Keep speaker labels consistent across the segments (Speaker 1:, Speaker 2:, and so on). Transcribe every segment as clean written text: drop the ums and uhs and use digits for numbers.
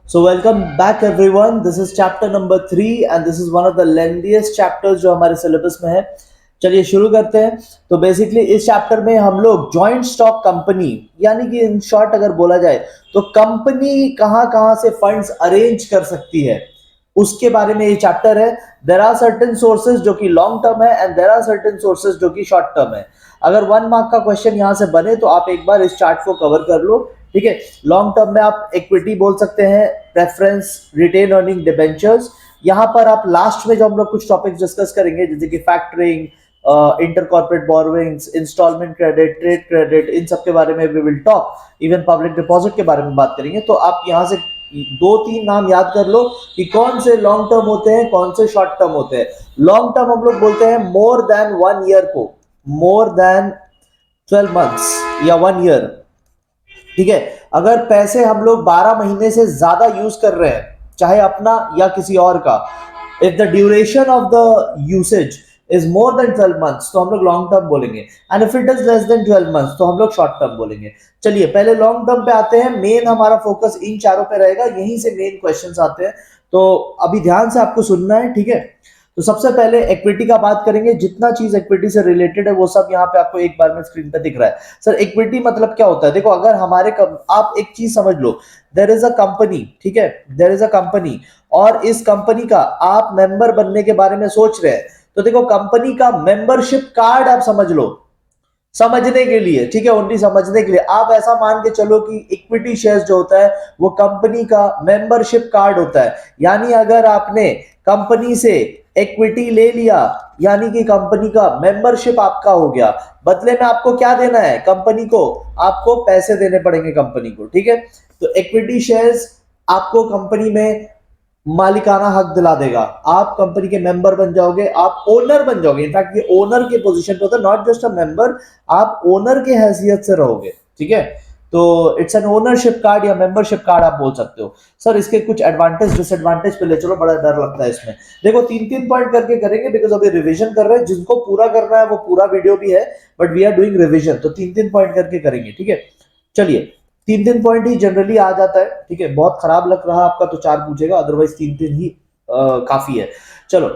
Speaker 1: So welcome back everyone. This is chapter number 3 and this is one of the lengthiest chapters जो हमारे syllabus में है. चलिए शुरू करते हैं. तो बेसिकली इस चैप्टर में हम लोग जॉइंट स्टॉक कंपनी यानी कि इन शॉर्ट अगर बोला जाए तो कंपनी कहां कहां से फंड्स अरेंज कर सकती है उसके बारे में ये चैप्टर है. देयर आर सर्टेन सोर्सेज जो कि लॉन्ग टर्म है and there are certain sources जो कि शॉर्ट टर्म है. अगर 1 मार्क का क्वेश्चन यहां से बने तो आप एक बार इस चार्ट को कवर कर लो. ठीक है. लॉन्ग टर्म में आप इक्विटी बोल सकते हैं, प्रेफरेंस, रिटेन अर्निंग, डिबेंचर्स. यहां पर आप लास्ट में जो हम लोग कुछ टॉपिक्स डिस्कस करेंगे जैसे कि factoring, inter corporate borrowings, installment credit, trade credit, इन सब के बारे में we will talk. Even public deposit के बारे में बात करेंगे. तो आप यहां से 2-3 नाम याद कर लो कि कौन से लॉन्ग टर्म होते हैं, कौन से शॉर्ट टर्म होते हैं. लॉन्ग टर्म हम लोग बोलते हैं मोर देन 1 ईयर को, मोर देन 12 मंथ्स या 1 ईयर. ठीक है. अगर पैसे हम लोग 12 महीने से ज्यादा यूज कर रहे हैं, चाहे अपना या किसी और का, if the duration of the usage is more than 12 months तो हम लोग लॉन्ग टर्म बोलेंगे. And if it is less than 12 months तो हम लोग शॉर्ट टर्म बोलेंगे. चलिए पहले लॉन्ग टर्म पे आते हैं. मेन हमारा फोकस इन चारों पे रहेगा, यहीं से मेन क्वेश्चंस आते हैं. तो अभी ध्यान से आपको सुनना है. ठीक है. तो सबसे पहले इक्विटी का बात करेंगे. जितना चीज इक्विटी से रिलेटेड है वो सब यहाँ पे आपको एक बार में स्क्रीन पे दिख रहा है. सर इक्विटी मतलब क्या होता है? देखो अगर हमारे आप एक चीज समझ लो, देयर इज अ कंपनी. ठीक है. देयर इज अ कंपनी और इस कंपनी का आप मेंबर बनने के बारे में सोच रहे हैं. तो देखो कंपनी का मेंबरशिप कार्ड आप समझ लो, समझने के लिए. ठीक है. ओनली समझने के लिए आप ऐसा मान के चलो कि इक्विटी शेयर्स जो होता है वो कंपनी का मेंबरशिप कार्ड होता है. यानी अगर आपने कंपनी से इक्विटी ले लिया यानी कि कंपनी का मेंबरशिप आपका हो गया. बदले में आपको क्या देना है? कंपनी को आपको पैसे देने पड़ेंगे कंपनी को. ठीक है. तो इक्विटी शेयर्स आपको कंपनी में मालिकाना हक दिला देगा. आप कंपनी के मेंबर बन जाओगे, आप ओनर बन जाओगे. इनफैक्ट ये ओनर के पोजीशन पे होता है, नॉट जस्ट अ मेंबर, आप ओनर के हैसियत से रहोगे. ठीक है. तो इट्स एन ओनरशिप कार्ड या मेंबरशिप कार्ड आप बोल सकते हो. सर इसके कुछ एडवांटेज डिसएडवांटेज पे ले चलो, बड़ा डर लगता है इसमें. देखो 3-3 पॉइंट करके करेंगे बिकॉज अभी रिवीजन कर रहे हैं. जिनको पूरा करना है वो पूरा वीडियो भी है but we are doing revision, तो 3-3 पॉइंट करके करेंगे. ठीक है. चलिए 3-3 पॉइंट ही जनरली आ जाता है. ठीक है. बहुत खराब लग रहा आपका तो 4 पूछेगा, अदरवाइज 3-3 ही काफी है. चलो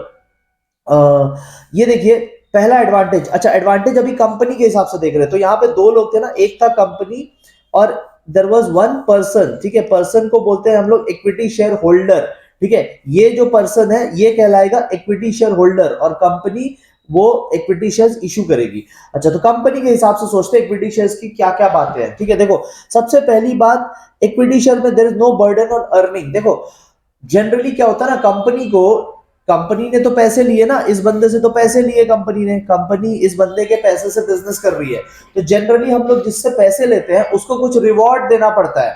Speaker 1: ये देखिए पहला एडवांटेज. अच्छा एडवांटेज अभी कंपनी के हिसाब से देख रहे हैं तो यहाँ पे 2 लोग थे ना, एक था कंपनी और देयर वाज 1 पर्सन. ठीक है. पर्सन को बोलते हैं हम लोग इक्विटी शेयर होल्डर. ठीक है. ये जो पर्सन है ये कहलाएगा इक्विटी शेयर होल्डर और कंपनी वो इक्विटी शेयर्स इशू करेगी. अच्छा तो कंपनी के हिसाब से सोचते हैं इक्विटी शेयर्स की क्या क्या बातें हैं. ठीक है. देखो सबसे पहली बात, इक्विटी शेयर में there is no burden on earning. देखो जनरली क्या होता है ना, कंपनी ने तो पैसे लिए ना, इस बंदे से तो पैसे लिए कंपनी इस बंदे के पैसे से बिजनेस कर रही है. तो जनरली हम लोग जिससे पैसे लेते हैं उसको कुछ रिवॉर्ड देना पड़ता है.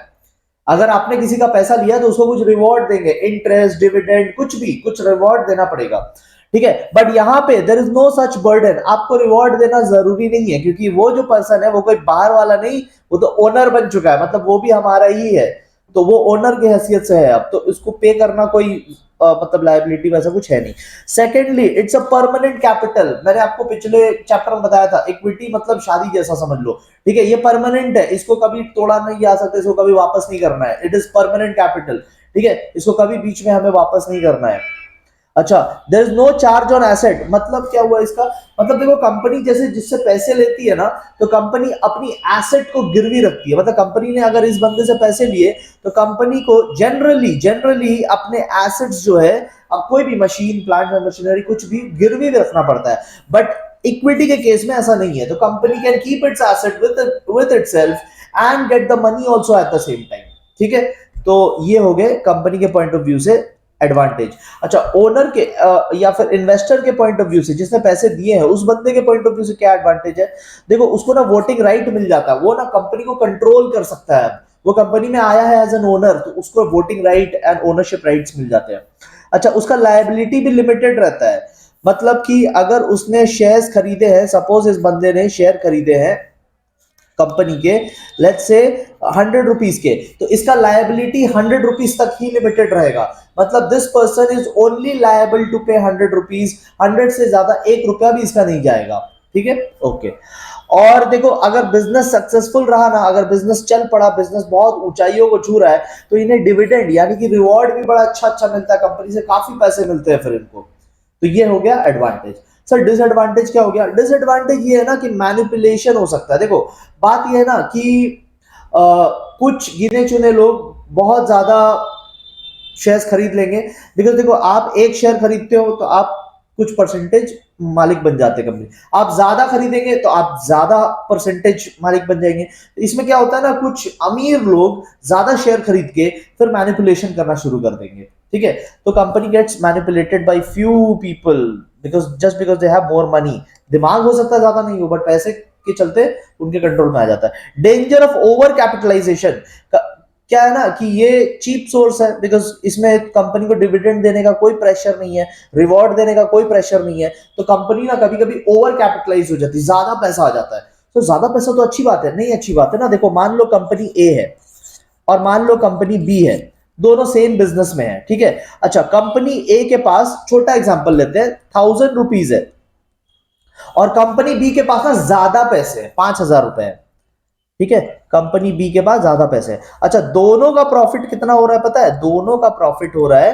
Speaker 1: अगर आपने किसी का पैसा लिया तो उसको कुछ रिवॉर्ड देंगे, इंटरेस्ट, डिविडेंड, कुछ भी कुछ रिवॉर्ड देना पड़ेगा. ठीक है. बट यहाँ पे there is no such burden. आपको रिवॉर्ड देना जरूरी नहीं है क्योंकि वो जो पर्सन है वो कोई बाहर वाला नहीं, वो तो ओनर बन चुका है, मतलब वो भी हमारा ही है. तो वो ओनर की हैसियत से है अब, तो इसको पे करना कोई मतलब लायबिलिटी वैसा कुछ है नहीं. Secondly it's a permanent capital. मैंने आपको पिछले चैप्टर में बताया था इक्विटी मतलब शादी जैसा समझ लो. ठीक है. ये परमानेंट है, इसको कभी तोड़ा नहीं जा सकता, इसको कभी वापस नहीं करना है. It is permanent capital. ठीक है. इसको कभी बीच में हमें वापस नहीं करना है. अच्छा there is no charge on asset. मतलब क्या हुआ इसका? मतलब देखो कंपनी जैसे जिससे पैसे लेती है ना तो कंपनी अपनी एसेट को गिरवी रखती है. मतलब कंपनी ने अगर इस बंदे से पैसे लिए तो कंपनी को जनरली अपने एसेट्स जो है, अब कोई भी मशीन, प्लांट में मशीनरी, कुछ भी गिरवी भी रखना पड़ता है. बट इक्विटी के केस में ऐसा नहीं है. तो company can keep its asset with itself and get the money also at the same time. ठीक है. तो ये हो गए कंपनी के पॉइंट ऑफ व्यू से एडवांटेज. अच्छा ओनर के या फिर इन्वेस्टर के पॉइंट ऑफ व्यू से, जिसने पैसे दिए हैं उस बंदे के पॉइंट ऑफ व्यू से क्या एडवांटेज है? देखो उसको ना वोटिंग राइट मिल जाता है. वो ना कंपनी को कंट्रोल कर सकता है. वो कंपनी में आया है एज एन ओनर तो उसको voting right and ownership rights मिल जाते हैं. अच्छा उसका लायबिलिटी भी लिमिटेड रहता है. मतलब कि अगर उसने शेयर्स खरीदे हैं, सपोज इस बंदे ने शेयर खरीदे हैं कंपनी के, लेट्स से 100 रुपीज के, तो इसका लायबिलिटी 100 रुपीज तक ही लिमिटेड रहेगा. मतलब this person is only liable to pay 100 rupees. 100 से ज्यादा 1 रुपया भी इसका नहीं जाएगा. ठीक है, ओके। और देखो अगर बिजनेस सक्सेसफुल रहा ना, अगर बिजनेस चल पड़ा, बिजनेस बहुत ऊंचाइयों को छू रहा है, तो इन्हें डिविडेंड यानी कि रिवॉर्ड भी बड़ा अच्छा अच्छा मिलता है, कंपनी से काफी पैसे मिलते हैं फिर इनको। तो ये हो गया एडवांटेज। सर डिसएडवांटेज क्या हो गया? डिसएडवांटेज ये है ना कि मैनिपुलेशन हो सकता है। देखो बात ये है ना कि अ, कुछ गिने चुने लोग बहुत ज्यादा शेयर्स खरीद लेंगे। बिकॉज देखो आप एक शेयर खरीदते हो तो आप कुछ परसेंटेज मालिक बन जाते हैं कंपनी, आप ज्यादा खरीदेंगे तो आप ज्यादा परसेंटेज मालिक बन जाएंगे। तो इसमें क्या होता है ना, कुछ अमीर लोग ज्यादा शेयर खरीद के फिर मैनिपुलेशन करना शुरू कर देंगे, ठीक है। तो company gets manipulated by few people because just because they have more money. दिमाग हो सकता है ज्यादा नहीं हो, बट पैसे के चलते उनके कंट्रोल में आ जाता है। डेंजर ऑफ ओवर कैपिटलाइजेशन, क्या है ना कि ये चीप सोर्स है, बिकॉज इसमें कंपनी को डिविडेंड देने का कोई प्रेशर नहीं है, रिवॉर्ड देने का कोई प्रेशर नहीं है। तो कंपनी ना कभी कभी ओवर कैपिटलाइज हो जाती है, ज्यादा पैसा आ जाता है। तो ज्यादा पैसा तो अच्छी बात है? नहीं अच्छी बात है ना। देखो मान लो कंपनी ए है और मान लो कंपनी बी है, दोनों सेम बिजनेस में है, ठीक है। अच्छा कंपनी ए के पास, छोटा एग्जांपल लेते हैं, 1000 रुपीज है और कंपनी बी के पास ना ज्यादा पैसे हैं, 5000 रुपए है, ठीक है। कंपनी बी के पास ज्यादा पैसे हैं। अच्छा दोनों का प्रॉफिट कितना हो रहा है पता है? दोनों का प्रॉफिट हो रहा है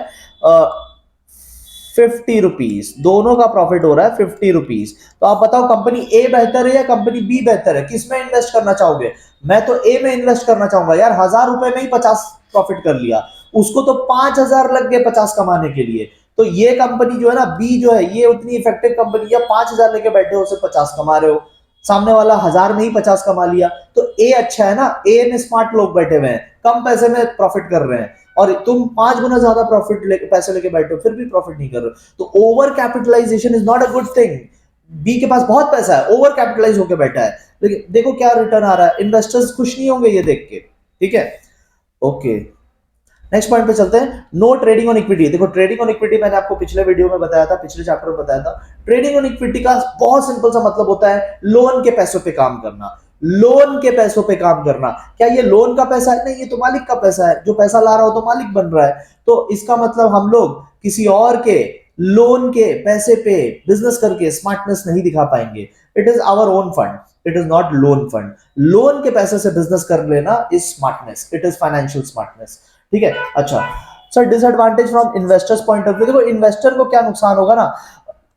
Speaker 1: 50 रुपीज, दोनों का प्रॉफिट हो रहा है 50 रुपीज। तो आप बताओ कंपनी ए बेहतर है या कंपनी बी बेहतर है? किस में इन्वेस्ट करना चाहोगे? मैं तो ए में इन्वेस्ट करना चाहूंगा यार, 1000 रुपए में ही 50 प्रॉफिट कर लिया, उसको तो 5000 लग गए 50 कमाने के लिए। तो ये कंपनी जो है ना, बी जो है, ये उतनी इफेक्टिव कंपनी है, 5000 लेके बैठे हो, सिर्फ 50 कमा रहे हो, सामने वाला 1000 में ही 50 कमा लिया। तो ए अच्छा है ना, ए में स्मार्ट लोग बैठे हुए हैं, कम पैसे में प्रॉफिट कर रहे हैं, और तुम 5 गुना ज्यादा पैसे लेके बैठे हो फिर भी प्रॉफिट नहीं कर रहे हो। तो over capitalization is not a good thing. B के पास बहुत पैसा है, ओवर कैपिटलाइज होकर बैठा है, लेकिन देखो क्या रिटर्न आ रहा है, इन्वेस्टर्स खुश नहीं होंगे ये देख के, ठीक है, ओके। नेक्स्ट पॉइंट पे चलते हैं, नो ट्रेडिंग ऑन इक्विटी। देखो ट्रेडिंग ऑन इक्विटी मैंने आपको पिछले वीडियो में बताया था, पिछले चैप्टर में बताया था। ट्रेडिंग ऑन इक्विटी का बहुत सिंपल सा मतलब होता है लोन के पैसों पे काम करना। लोन के पैसों पे काम करना, क्या ये लोन का पैसा है? नहीं, ये तो मालिक का पैसा है, जो पैसा ला रहा हो तो मालिक बन रहा है। तो इसका मतलब हम लोग किसी और के लोन के पैसे पे बिजनेस करके स्मार्टनेस नहीं दिखा पाएंगे। It is our own fund, it is not loan fund. Loan के पैसे से बिजनेस कर लेना is smartness, it is financial smartness, ठीक है। अच्छा sir disadvantage from investors point of view, देखो इन्वेस्टर को क्या नुकसान होगा ना,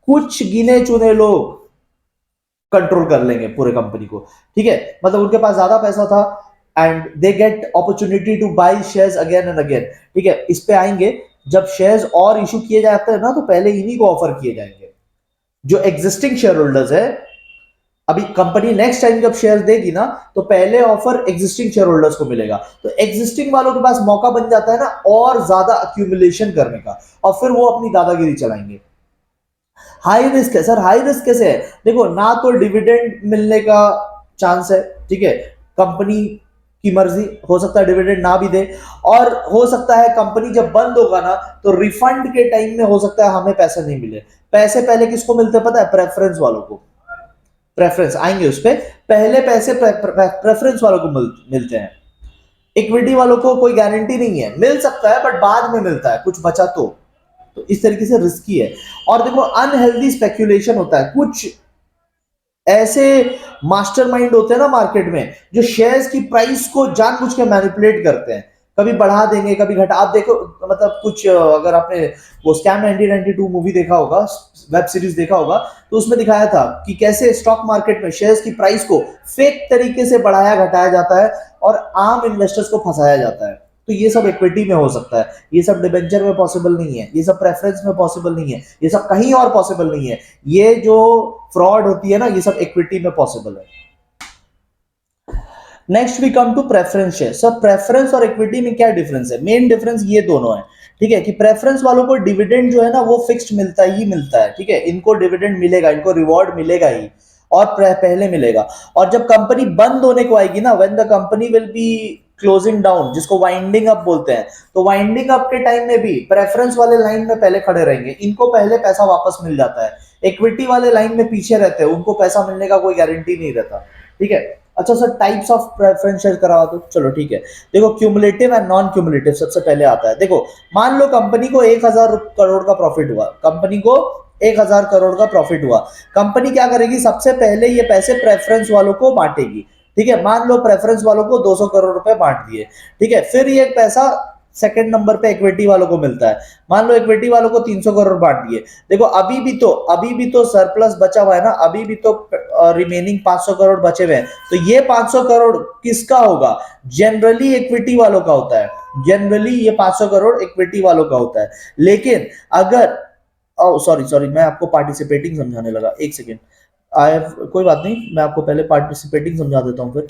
Speaker 1: कुछ गिने चुने लोग कंट्रोल कर लेंगे पूरे कंपनी को, ठीक है। मतलब उनके पास ज्यादा पैसा था and they get opportunity to buy shares again and again, ठीक है। इस पे आएंगे, जब शेयर्स और इशू किए जाते हैं ना, तो पहले इन्हीं को ऑफर किए जाएंगे। जो एग्जिस्टिंग शेयर होल्डर्स है, अभी कंपनी नेक्स्ट टाइम जब शेयर देगी ना, तो पहले ऑफर एग्जिस्टिंग शेयर होल्डर्स को मिलेगा। तो एग्जिस्टिंग वालों के पास मौका बन जाता है ना और ज्यादा अक्यूमुलेशन करने का, और फिर वो अपनी दादागिरी चलाएंगे। हाई रिस्क है सर, हाई रिस्क कैसे है? देखो ना तो डिविडेंड मिलने का चांस है, ठीक है, कंपनी की मर्जी, हो सकता है डिविडेंड ना भी दे, और हो सकता है कंपनी जब बंद होगा ना, तो रिफंड के टाइम में हो सकता है हमें पैसे नहीं मिले। पैसे पहले किसको मिलते हैं पता है? प्रेफरेंस वालों को। प्रेफरेंस आएंगे उस पर, पहले पैसे प्रेफरेंस वालों को मिलते हैं। इक्विटी वालों को कोई गारंटी नहीं है, मिल सकता है बट बाद में मिलता है, कुछ बचा तो इस तरीके से रिस्की है। और देखो अनहेल्दी स्पेक्यूलेशन होता है, कुछ ऐसे मास्टरमाइंड होते हैं ना मार्केट में, जो शेयर्स की प्राइस को जानबूझ के मैनिपुलेट करते हैं, कभी बढ़ा देंगे कभी घटा। आप देखो मतलब कुछ अगर आपने वो स्कैम 1992 मूवी देखा होगा, वेब सीरीज देखा होगा, तो उसमें दिखाया था कि कैसे स्टॉक मार्केट में शेयर्स की प्राइस को फेक तरीके से बढ़ाया घटाया जाता है और आम इन्वेस्टर्स को फंसाया जाता है। तो ये सब इक्विटी में हो सकता है, ये सब डिबेंचर में पॉसिबल नहीं है, ये सब प्रेफरेंस में पॉसिबल नहीं है, ये सब कहीं और पॉसिबल नहीं है। ये जो फ्रॉड होती है ना, ये सब इक्विटी में पॉसिबल है। Next we come to preference share. Sir preference और इक्विटी में क्या डिफरेंस है? मेन डिफरेंस ये दोनों है, ठीक है, कि प्रेफरेंस वालों को डिविडेंड जो है ना वो फिक्स्ड मिलता ही मिलता है, ठीक है, इनको डिविडेंड मिलेगा, इनको रिवॉर्ड मिलेगा ही, और पहले मिलेगा। और जब कंपनी बंद होने को आएगी ना, when the company will be closing down, जिसको वाइंडिंग अप बोलते हैं, तो वाइंडिंग अप के टाइम में भी प्रेफरेंस वाले लाइन में पहले खड़े रहेंगे, इनको पहले पैसा वापस मिल जाता है। इक्विटी वाले लाइन में पीछे रहते हैं, उनको पैसा मिलने का कोई गारंटी नहीं रहता, ठीक है। अच्छा sir types of preference share करवा दो, चलो ठीक है। देखो क्यूमुलेटिव एंड नॉन क्यूमुलेटिव सबसे पहले आता है। देखो मान लो कंपनी को 1000 करोड़ का प्रॉफिट हुआ, कंपनी को 1000 करोड़ का प्रॉफिट हुआ। कंपनी क्या करेगी, सबसे पहले ये पैसे प्रेफरेंस वालों को बांटेगी। ठीक है, मान लो प्रेफरेंस वालों को 200 करोड़ रुपए बांट दिए। ठीक है, फिर ये पैसा सेकंड नंबर पे इक्विटी वालों को मिलता है। मान लो इक्विटी वालों को 300 करोड़ बांट दिए। देखो अभी भी तो सरप्लस बचा हुआ है ना, अभी भी तो रिमेनिंग 500 करोड़ बचे हुए हैं। तो ये 500 करोड़ किसका होगा, जनरली इक्विटी वालों का होता है। जनरली ये 500 करोड़ इक्विटी वालों का होता है। लेकिन अगर सॉरी सॉरी, मैं आपको पार्टिसिपेटिंग समझाने लगा, एक सेकेंड। कोई बात नहीं, मैं आपको पहले पार्टिसिपेटिंग समझा देता हूं। फिर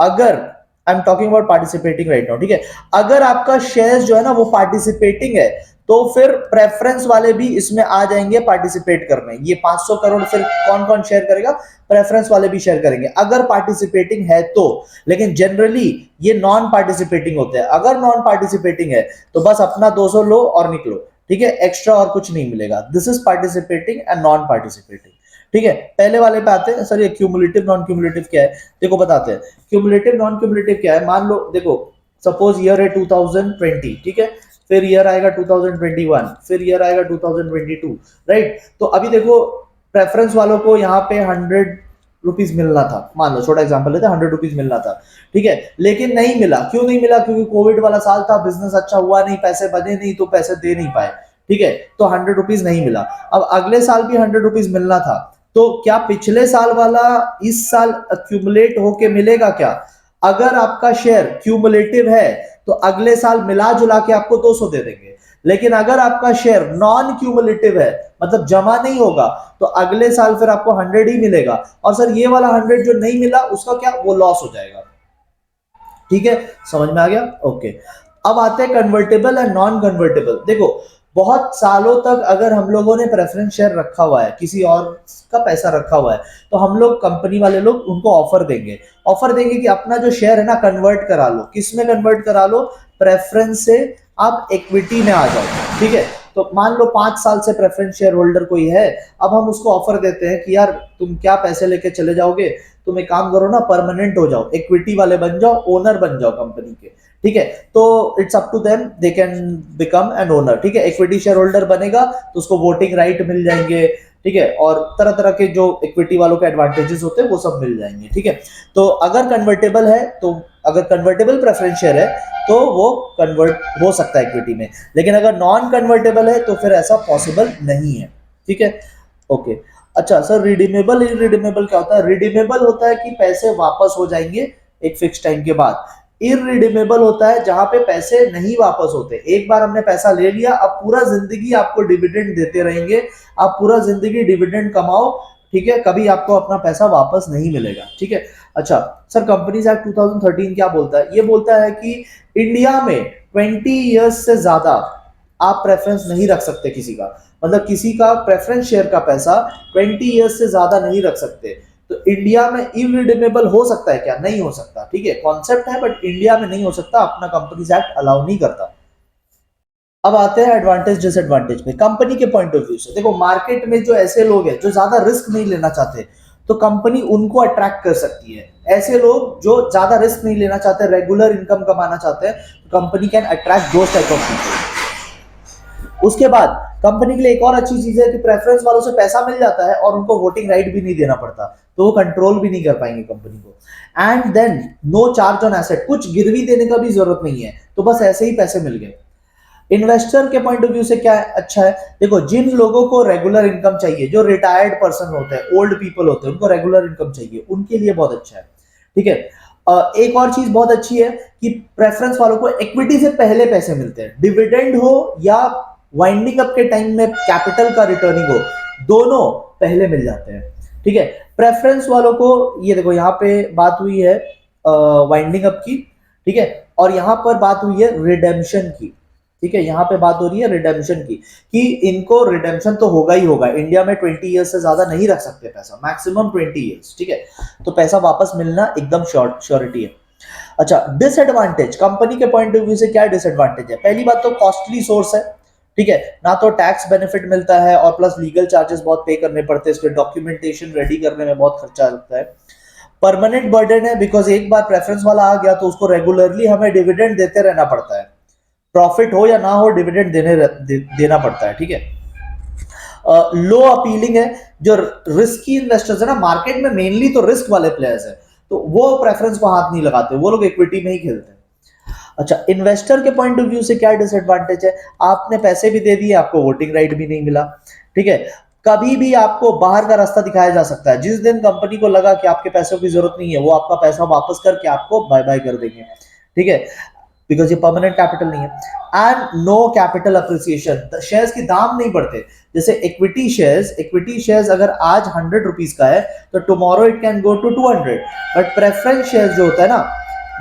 Speaker 1: अगर I am talking about participating right now. ठीक है, अगर आपका शेयर जो है ना वो पार्टिसिपेटिंग है, तो फिर प्रेफरेंस वाले भी इसमें आ जाएंगे पार्टिसिपेट करने। ये 500 करोड़ फिर कौन कौन शेयर करेगा, प्रेफरेंस वाले भी शेयर करेंगे अगर पार्टिसिपेटिंग है तो। लेकिन जनरली ये नॉन पार्टिसिपेटिंग होते हैं। अगर नॉन पार्टिसिपेटिंग है तो बस अपना 200 लो और निकलो। ठीक है, एक्स्ट्रा और कुछ नहीं मिलेगा। This is participating and non participating. ठीक है, पहले वाले पे आते हैं। सर ये क्यूमुलेटिव नॉन क्यूमुलेटिव क्या है, देखो बताते हैं। क्यूमुलेटिव नॉन क्यूमुलेटिव क्या है, मान लो देखो सपोज ईयर है 2020। ठीक है, फिर ईयर आएगा 2021, फिर ईयर आएगा 2022, राइट। तो अभी देखो प्रेफरेंस वालों को यहाँ पे 100 रुपीज मिलना था, मान लो छोटा एग्जांपल लेते हैं, 100 रुपीज मिलना था। ठीक है, लेकिन नहीं मिला। क्यों नहीं मिला, क्योंकि कोविड वाला साल था, बिजनेस अच्छा हुआ नहीं, पैसे बने नहीं, तो पैसे दे नहीं पाए। ठीक है, तो 100 रुपीज नहीं मिला। अब अगले साल भी 100 रुपीज मिलना था, तो क्या पिछले साल वाला इस साल अक्यूमुलेट होके मिलेगा क्या। अगर आपका शेयर क्यूमुलेटिव है तो अगले साल मिला जुला के आपको 200 दे देंगे। लेकिन अगर आपका शेयर नॉन क्यूमुलेटिव है, मतलब जमा नहीं होगा, तो अगले साल फिर आपको 100 ही मिलेगा। और सर ये वाला 100 जो नहीं मिला उसका क्या, वो लॉस हो जाएगा। ठीक है, समझ में आ गया, ओके। अब आते हैं कन्वर्टेबल एंड नॉन कन्वर्टेबल। देखो बहुत सालों तक अगर हम लोगों ने प्रेफरेंस शेयर रखा हुआ है, किसी और का पैसा रखा हुआ है, तो हम लोग कंपनी वाले लोग उनको ऑफर देंगे कि अपना जो शेयर है ना कन्वर्ट करा लो। किस में कन्वर्ट करा लो, प्रेफरेंस से आप इक्विटी में आ जाओ। ठीक है, तो मान लो 5 साल से प्रेफरेंस शेयर होल्डर कोई है, अब हम उसको ऑफर देते हैं कि यार तुम क्या पैसे लेके चले जाओगे, तुम एक काम करो ना, परमानेंट हो जाओ, इक्विटी वाले बन जाओ, ओनर बन जाओ कंपनी के। ठीक है, तो it's up to them, they can become an owner. ठीक है, इक्विटी शेयर होल्डर बनेगा तो उसको वोटिंग राइट मिल जाएंगे। ठीक है, और तरह तरह के जो इक्विटी वालों के एडवांटेजेस होते हैं वो सब मिल जाएंगे। ठीक है, तो अगर कन्वर्टेबल है, तो अगर कन्वर्टेबल प्रेफरेंस शेयर है तो वो कन्वर्ट हो सकता है इक्विटी में। लेकिन अगर नॉन कन्वर्टेबल है तो फिर ऐसा पॉसिबल नहीं है। ठीक है, ओके। अच्छा सर, रिडीमेबल इरिडीमेबल क्या होता है। रिडीमेबल होता है कि पैसे वापस हो जाएंगे एक फिक्स टाइम के बाद। इरिडीमेबल होता है जहां पे पैसे नहीं वापस होते। एक बार हमने पैसा ले लिया, अब पूरा जिंदगी आपको डिविडेंड देते रहेंगे, आप पूरा जिंदगी डिविडेंड कमाओ। ठीक है, कभी आपको अपना पैसा वापस नहीं मिलेगा। ठीक है, अच्छा सर, कंपनीज एक्ट 2013 क्या बोलता है, ये बोलता है कि इंडिया में 20 इयर्स से ज्यादा आप प्रेफरेंस नहीं रख सकते किसी का, मतलब किसी का प्रेफरेंस शेयर का पैसा 20 इयर्स से ज्यादा नहीं रख सकते। तो इंडिया में इरिडीमेबल हो सकता है क्या, नहीं हो सकता। ठीक है, कॉन्सेप्ट है बट इंडिया में नहीं हो सकता, अपना कंपनीज एक्ट अलाउ नहीं करता। अब आते हैं एडवांटेज डिसएडवांटेज में कंपनी के पॉइंट ऑफ व्यू से। देखो मार्केट में जो ऐसे लोग हैं जो ज्यादा रिस्क नहीं लेना चाहते, तो कंपनी उनको अट्रैक्ट कर सकती है। ऐसे लोग जो ज्यादा रिस्क नहीं लेना चाहते, रेगुलर इनकम कमाना चाहते हैं, तो company can attract those type of people. उसके बाद कंपनी के लिए एक और अच्छी चीज है कि प्रेफरेंस वालों से पैसा मिल जाता है और उनको वोटिंग राइट भी नहीं देना पड़ता, तो वो कंट्रोल भी नहीं कर पाएंगे कंपनी को। And then no charge on asset, कुछ गिरवी देने का भी जरूरत नहीं है, तो बस ऐसे ही पैसे मिल गए। इन्वेस्टर के पॉइंट ऑफ व्यू से क्या अच्छा है, देखो जिन लोगों को रेगुलर इनकम चाहिए, जो रिटायर्ड पर्सन होते हैं, ओल्ड पीपल होते हैं, उनको रेगुलर इनकम चाहिए, उनके लिए बहुत अच्छा है। ठीक है, एक और चीज बहुत अच्छी है कि प्रेफरेंस वालों को इक्विटी से पहले पैसे मिलते हैं। डिविडेंड हो या वाइंडिंग अप के टाइम में कैपिटल का रिटर्निंग हो, दोनों पहले मिल जाते हैं। ठीक है, प्रेफरेंस वालों को, ये देखो यहाँ पे बात हुई है वाइंडिंग अप की। ठीक है, और यहां पर बात हुई है रिडेम्पशन की। ठीक है, यहां पे बात हो रही है रिडेम्पशन की, कि इनको रिडेम्पशन तो होगा ही होगा। इंडिया में 20 इयर्स से ज्यादा नहीं रख सकते पैसा, मैक्सिमम 20 इयर्स। ठीक है, तो पैसा वापस मिलना एकदम श्योरिटी है। अच्छा, डिसएडवांटेज, कंपनी के पॉइंट ऑफ व्यू से क्या डिसएडवांटेज है। पहली बात तो कॉस्टली सोर्स है। ठीक है, ना तो टैक्स बेनिफिट मिलता है, और प्लस लीगल चार्जेस बहुत पे करने पड़ते हैं, इसके डॉक्यूमेंटेशन रेडी करने में बहुत खर्चा लगता है। परमानेंट बर्डन है, बिकॉज एक बार प्रेफरेंस वाला आ गया तो उसको रेगुलरली हमें डिविडेंड देते रहना पड़ता है, प्रॉफिट हो या ना हो डिविडेंड देना पड़ता है। ठीक है, लो अपीलिंग है। जो रिस्की इन्वेस्टर्स है ना मार्केट में, मेनली तो रिस्क वाले प्लेयर्स है, तो वो प्रेफरेंस को हाथ नहीं लगाते, वो लोग इक्विटी में ही खेलते हैं। अच्छा, इन्वेस्टर के पॉइंट ऑफ व्यू से क्या डिसएडवांटेज है? आपने पैसे भी दे दिए, आपको वोटिंग राइट भी नहीं मिला। ठीक है, कभी भी आपको बाहर का रास्ता दिखाया जा सकता है। जिस दिन कंपनी को लगा कि आपके पैसों की जरूरत नहीं है, वो आपका पैसा वापस करके आपको बाय बाय कर देंगे। ठीक है, बिकॉज ये परमानेंट कैपिटल नहीं है। And no capital appreciation, shares की दाम नहीं बढ़ते। जैसे इक्विटी शेयर्स अगर आज 100 रुपीज का है तो tomorrow it can go to 200। But preference shares जो होता है ना,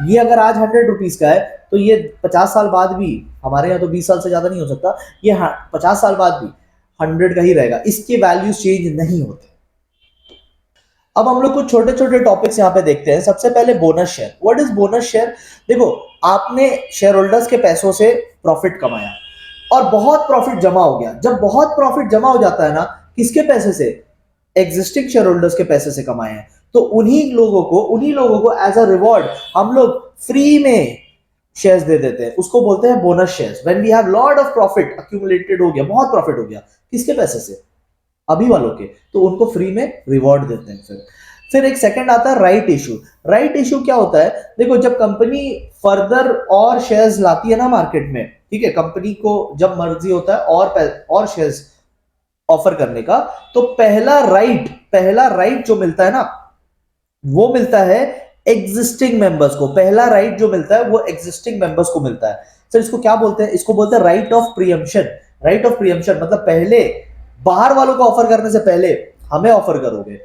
Speaker 1: ये अगर आज 100 रुपीज का है तो ये 50 साल बाद भी, हमारे यहाँ तो 20 साल से ज्यादा नहीं हो सकता, ये 50 साल बाद भी 100 का ही रहेगा, इसके वैल्यू चेंज नहीं होते। अब हम लोग कुछ छोटे छोटे टॉपिक्स यहाँ पे देखते हैं। सबसे पहले bonus share. What is bonus share? देखो, आपने शेयर होल्डर्स के पैसों से प्रॉफिट कमाया और बहुत प्रॉफिट जमा हो गया। जब बहुत प्रॉफिट जमा हो जाता है ना, किसके पैसे से? एग्जिस्टिंग शेयर होल्डर्स के पैसे से कमाए हैं, तो उन्हीं लोगों को एज अ रिवॉर्ड हम लोग फ्री में शेयर्स दे देते हैं। उसको बोलते हैं bonus shares. When we have lot of profit accumulated, हो गया, बहुत प्रॉफिट हो गया, किसके पैसे से? अभी वालों के, तो उनको फ्री में रिवॉर्ड देते हैं। फिर एक सेकंड आता है राइट इशू। राइट इशू क्या होता है? देखो, जब कंपनी फर्दर और शेयर्स लाती है ना मार्केट में, ठीक है, कंपनी को जब मर्जी होता है और शेयर्स ऑफर करने का, तो पहला राइट जो मिलता है ना, वो मिलता है एग्जिस्टिंग मेंबर्स को। पहला राइट जो मिलता है वो एग्जिस्टिंग मेंबर्स को मिलता है। सर, इसको क्या बोलते हैं? इसको बोलते हैं right of preemption. Right of preemption मतलब पहले बाहर वालों को ऑफर करने से पहले हमें ऑफर करोगे।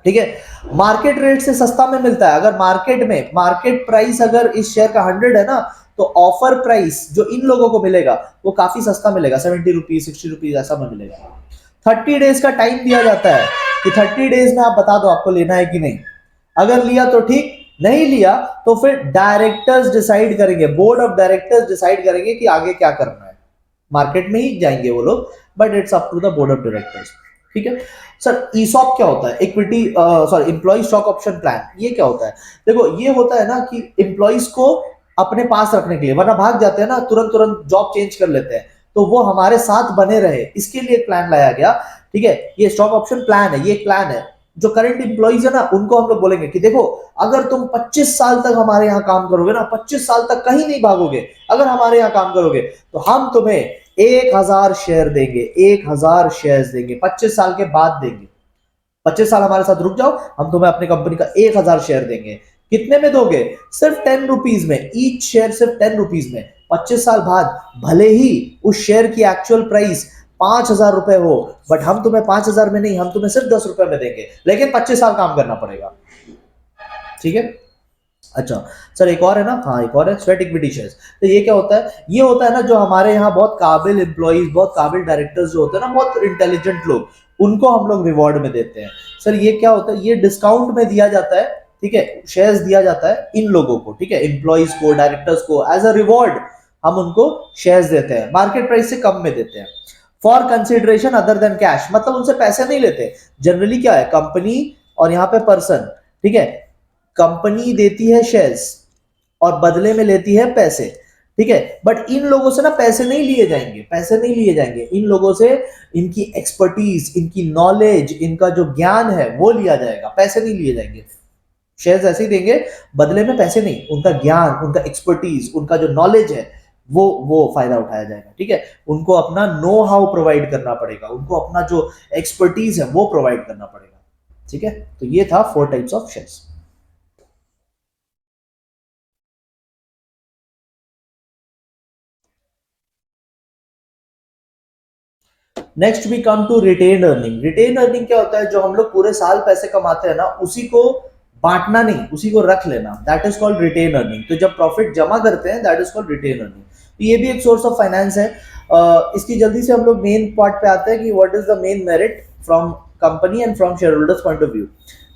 Speaker 1: ठीक है, मार्केट रेट से सस्ता में मिलता है। अगर मार्केट प्राइस अगर इस शेयर का 100 है ना, तो ऑफर प्राइस जो इन लोगों को मिलेगा वो काफी सस्ता मिलेगा, 70 रुपीज 60 रुपीज ऐसा में मिलेगा। 30 डेज का टाइम दिया जाता है कि 30 डेज में आप बता दो आपको लेना है कि नहीं। अगर लिया तो ठीक, नहीं लिया तो फिर डायरेक्टर्स डिसाइड करेंगे, बोर्ड ऑफ डायरेक्टर्स डिसाइड करेंगे कि आगे क्या करना है। मार्केट में ही जाएंगे वो लोग, but it's up to the board of directors. ठीक है सर, ईसॉप क्या होता है? Employee stock option plan. ये क्या होता है? देखो, ये होता है ना कि एम्प्लॉइज को अपने पास रखने के लिए, वरना भाग जाते हैं ना, तुरंत तुरंत जॉब चेंज कर लेते हैं, तो वो हमारे साथ बने रहे, इसके लिए एक प्लान लाया गया। ठीक है, ये स्टॉक ऑप्शन प्लान है, ये एक प्लान है। जो करंट एम्प्लॉइज है ना, उनको हम लोग बोलेंगे कि देखो, अगर तुम 25 साल तक हमारे यहाँ काम करोगे ना, 25 साल तक कहीं नहीं भागोगे, अगर हमारे यहाँ काम करोगे, तो हम तुम्हें 1000 शेयर देंगे, 1000 शेयर देंगे, 25 साल के बाद देंगे। 25 साल हमारे साथ रुक जाओ, हम तुम्हें अपनी कंपनी का 1000 शेयर देंगे। कितने में दोगे? सिर्फ 10 रुपीज में, ईच शेयर सिर्फ 10 रुपीज में। 25 साल बाद भले ही उस शेयर की एक्चुअल प्राइस 5000 रुपए हो, बट हम तुम्हें 5000 में नहीं, हम तुम्हें सिर्फ 10 रुपए में देंगे, लेकिन 25 साल काम करना पड़ेगा। ठीक है। अच्छा सर, एक और है ना, हाँ एक और है स्वेट इक्विटी शेयर्स। तो ये क्या होता है? ये होता है ना, जो हमारे यहाँ बहुत काबिल एम्प्लॉइज, बहुत काबिल डायरेक्टर्स जो होते हैं ना, बहुत इंटेलिजेंट लोग, उनको हम लोग रिवॉर्ड में देते हैं। सर, ये क्या होता है? ये डिस्काउंट में दिया जाता है। ठीक है, शेयर्स दिया जाता है इन लोगों को, ठीक है, एम्प्लॉइज को, डायरेक्टर्स को, एज अ रिवॉर्ड हम उनको शेयर्स देते हैं, मार्केट प्राइस से कम में देते हैं। For consideration other than cash, मतलब उनसे पैसे नहीं लेते। जनरली क्या है, कंपनी और यहाँ पे पर्सन, ठीक है, कंपनी देती है शेयर्स और बदले में लेती है पैसे। ठीक है, बट इन लोगों से ना पैसे नहीं लिए जाएंगे, पैसे नहीं लिए जाएंगे इन लोगों से। इनकी एक्सपर्टीज, इनकी नॉलेज, इनका जो ज्ञान है वो लिया जाएगा, पैसे नहीं लिए जाएंगे। शेयर्स ऐसे ही देंगे, बदले में पैसे नहीं, उनका ज्ञान, उनका एक्सपर्टीज, उनका जो नॉलेज है वो फायदा उठाया जाएगा। ठीक है, उनको अपना नो हाउ प्रोवाइड करना पड़ेगा, उनको अपना जो एक्सपर्टीज है वो प्रोवाइड करना पड़ेगा। ठीक है, तो ये था 4 types of shares. Next we come to retain earning. Retain earning क्या होता है? जो हम लोग पूरे साल पैसे कमाते हैं ना, उसी को बांटना नहीं, उसी को रख लेना, that is called retain earning. तो जब प्रॉफिट जमा करते हैं, that is called retain earning. तो ये भी एक सोर्स ऑफ फाइनेंस है। इसकी जल्दी से हम लोग मेन पार्ट पे आते हैं कि what is the main merit from company and from share holders point of view.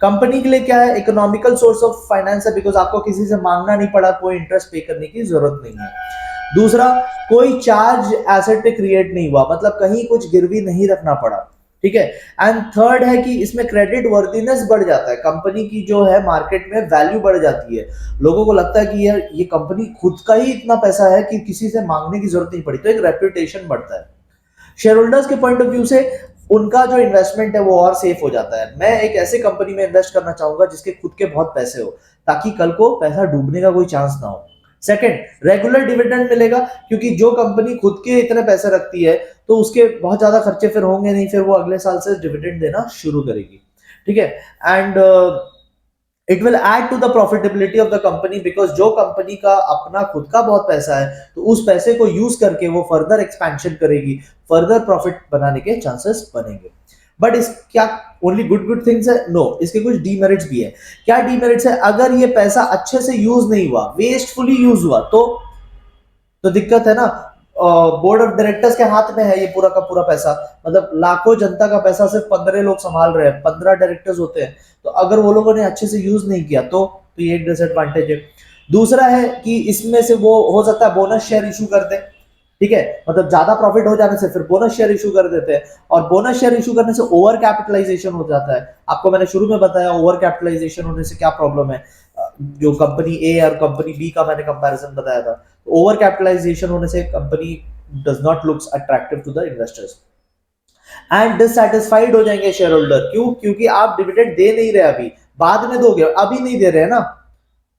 Speaker 1: Company के लिए क्या है? इकोनॉमिकल सोर्स ऑफ फाइनेंस है, बिकॉज आपको किसी से मांगना नहीं पड़ा, कोई इंटरेस्ट पे करने की जरूरत नहीं है। दूसरा, कोई चार्ज एसेट पे क्रिएट नहीं हुआ, मतलब कहीं कुछ गिरवी नहीं रखना पड़ा। ठीक है। एंड थर्ड है कि इसमें क्रेडिट वर्दीनेस बढ़ जाता है, कंपनी की जो है मार्केट में वैल्यू बढ़ जाती है। लोगों को लगता है कि यार ये कंपनी खुद का ही इतना पैसा है कि किसी से मांगने की जरूरत नहीं पड़ी, तो एक रेपुटेशन बढ़ता है। शेयर होल्डर्स के पॉइंट ऑफ व्यू से उनका जो इन्वेस्टमेंट है वो और सेफ हो जाता है। मैं एक ऐसे कंपनी में इन्वेस्ट करना चाहूंगा जिसके खुद के बहुत पैसे हो, ताकि कल को पैसा डूबने का कोई चांस ना हो। सेकंड, रेगुलर डिविडेंड मिलेगा, क्योंकि जो कंपनी खुद के इतने पैसे रखती है तो उसके बहुत ज्यादा खर्चे फिर होंगे नहीं, फिर वो अगले साल से डिविडेंड देना शुरू करेगी। ठीक है। And it will add to the profitability of the company, because जो कंपनी का अपना खुद का बहुत पैसा है तो उस पैसे को यूज करके वो फर्दर एक्सपेंशन करेगी, फर्दर प्रॉफिट बनाने के चांसेस बनेंगे। बट इस क्या ओनली गुड गुड थिंग्स है? नो, इसके कुछ डीमेरिट्स भी है। क्या डीमेरिट्स है? अगर ये पैसा अच्छे से यूज नहीं हुआ, वेस्टफुली यूज हुआ, तो दिक्कत है ना। बोर्ड ऑफ डायरेक्टर्स के हाथ में है ये पूरा का पूरा पैसा, मतलब लाखों जनता का पैसा सिर्फ 15 लोग संभाल रहे हैं, 15 डायरेक्टर्स होते हैं, तो अगर वो लोगों ने अच्छे से यूज नहीं किया तो ये एक डिसएडवांटेज है। दूसरा है कि इसमें से वो हो सकता है बोनस शेयर इशू कर दे। ठीक है, मतलब ज्यादा प्रॉफिट हो जाने से फिर बोनस शेयर इशू कर देते हैं, और बोनस शेयर इशू करने से ओवर कैपिटलाइजेशन हो जाता है। आपको मैंने शुरू में बताया ओवर कैपिटलाइजेशन होने से क्या प्रॉब्लम है। जो कंपनी ए और कंपनी बी का मैंने कंपैरिजन बताया था, ओवर कैपिटलाइजेशन होने से company does not looks attractive to the investors and dissatisfied हो जाएंगे शेयर होल्डर। क्यों? क्योंकि आप डिविडेंड दे नहीं रहे, अभी बाद में दोगे, अभी नहीं दे रहे हैं ना,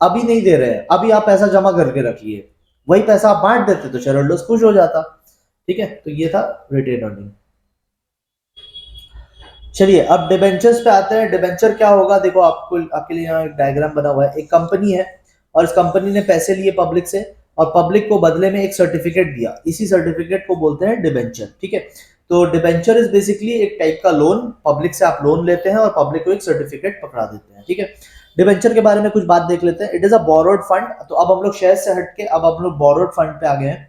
Speaker 1: अभी नहीं दे रहे हैं, अभी आप पैसा जमा करके रखिए, वही पैसा आप बांट देते तो शेयर होल्डर्स खुश हो जाता। ठीक है, तो ये था रिटेन अर्निंग। चलिए अब डिबेंचर्स पे आते हैं। डिबेंचर क्या होगा? देखो, आपके लिए यहाँ एक डायग्राम बना हुआ है। एक कंपनी है और इस कंपनी ने पैसे लिए पब्लिक से, और पब्लिक को बदले में एक सर्टिफिकेट दिया, इसी सर्टिफिकेट को बोलते हैं डिबेंचर। ठीक है, तो डिबेंचर इज बेसिकली एक टाइप का लोन, पब्लिक से आप लोन लेते हैं और पब्लिक को एक सर्टिफिकेट पकड़ा देते हैं। ठीक है, डिबेंचर के बारे में कुछ बात देख लेते हैं। It is a borrowed fund. तो अब हम लोग शेयर से हटके अब हम लोग बोरोड फंड पे आ गए हैं।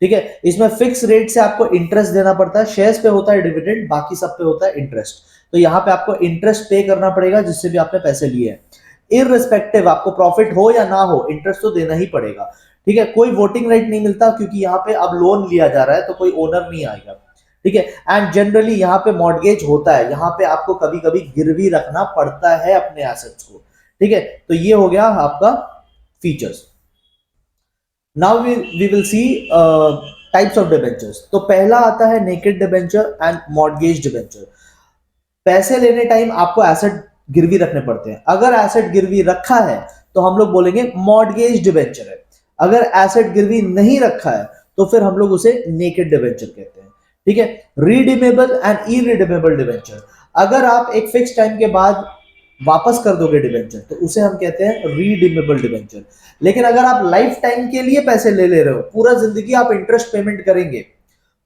Speaker 1: ठीक है, इसमें फिक्स रेट से आपको इंटरेस्ट देना पड़ता है। शेयर्स पे होता है डिविडेंड, बाकी सब पे होता है इंटरेस्ट। तो यहाँ पे आपको इंटरेस्ट पे करना पड़ेगा जिससे भी आपने पैसे लिए हैं, इररिस्पेक्टिव आपको प्रॉफिट हो या ना हो, इंटरेस्ट तो देना ही पड़ेगा। ठीक है, कोई वोटिंग राइट नहीं मिलता, क्योंकि यहाँ पे अब लोन लिया जा रहा है तो कोई ओनर नहीं आएगा। ठीक है, एंड जनरली यहाँ पे मॉर्गेज होता है, यहाँ पे आपको कभी कभी गिरवी रखना पड़ता है अपने एसेट्स को। ठीक है, तो ये हो गया आपका features. Now we will see types of debentures. तो पहला आता है naked debenture and mortgage debenture. पैसे लेने टाइम आपको एसेट गिरवी रखने पड़ते हैं। अगर एसेट गिरवी रखा है तो हम लोग बोलेंगे मॉर्गेज डिबेंचर है। अगर एसेट गिरवी नहीं रखा है तो फिर हम लोग उसे नेकेड डिबेंचर कहते हैं। ठीक है, रिडीमेबल एंड इरिडीमेबल डिबेंचर। अगर आप एक फिक्स टाइम के बाद वापस कर दोगे डिबेंचर तो उसे हम कहते हैं रीडीमेबल डिबेंचर। लेकिन अगर आप लाइफ टाइम के लिए पैसे ले रहे हो, पूरा जिंदगी आप इंटरेस्ट पेमेंट करेंगे,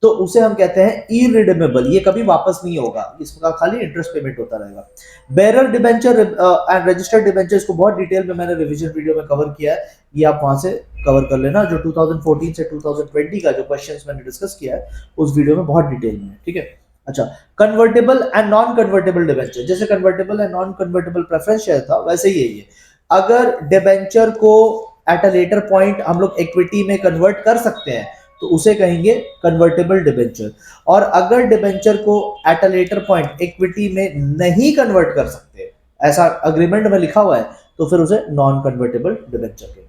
Speaker 1: तो उसे हम कहते हैं इरिडीमेबल। ये कभी वापस नहीं होगा, इसका खाली इंटरेस्ट पेमेंट होता रहेगा। Bearer debenture and registered debenture, इसको बहुत डिटेल में मैंने रिवीजन वीडियो में कवर किया है, ये आप वहां से कवर कर लेना। जो 2014 से 2020 का जो क्वेश्चंस मैंने डिस्कस किया है उस वीडियो में बहुत डिटेल में है। ठीक है, अच्छा, convertible and non convertible debenture. जैसे convertible and non convertible preference share था, वैसे ही है ये। अगर डिबेंचर को एट अ लेटर पॉइंट हम लोग इक्विटी में कन्वर्ट कर सकते हैं तो उसे कहेंगे कन्वर्टेबल डिबेंचर। और अगर डिबेंचर को at a later point equity में नहीं कन्वर्ट कर सकते, ऐसा अग्रीमेंट में लिखा हुआ है, तो फिर उसे नॉन कन्वर्टेबल डिबेंचर कहेंगे।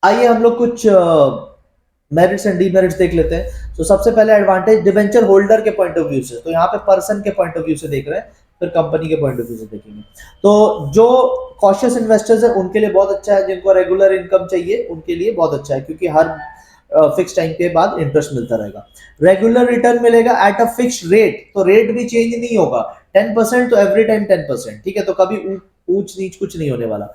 Speaker 1: आइए हम लोग कुछ मेरिट्स एंड डीमेरिट्स देख लेते हैं। तो सबसे पहले एडवांटेज डिबेंचर होल्डर के पॉइंट ऑफ व्यू से, तो यहाँ पे पर्सन के पॉइंट ऑफ व्यू से देख रहे हैं, फिर कंपनी के पॉइंट ऑफ व्यू से देखेंगे। तो जो कॉशियस इन्वेस्टर्स है उनके लिए बहुत अच्छा है, जिनको रेगुलर इनकम चाहिए उनके लिए बहुत अच्छा है, क्योंकि हर फिक्स टाइम के बाद इंटरेस्ट मिलता रहेगा। रेगुलर रिटर्न मिलेगा एट अ फिक्स्ड रेट, तो रेट भी चेंज नहीं होगा। 10% तो एवरी टाइम 10%। ठीक है, तो कभी ऊंच नीच कुछ नहीं होने वाला।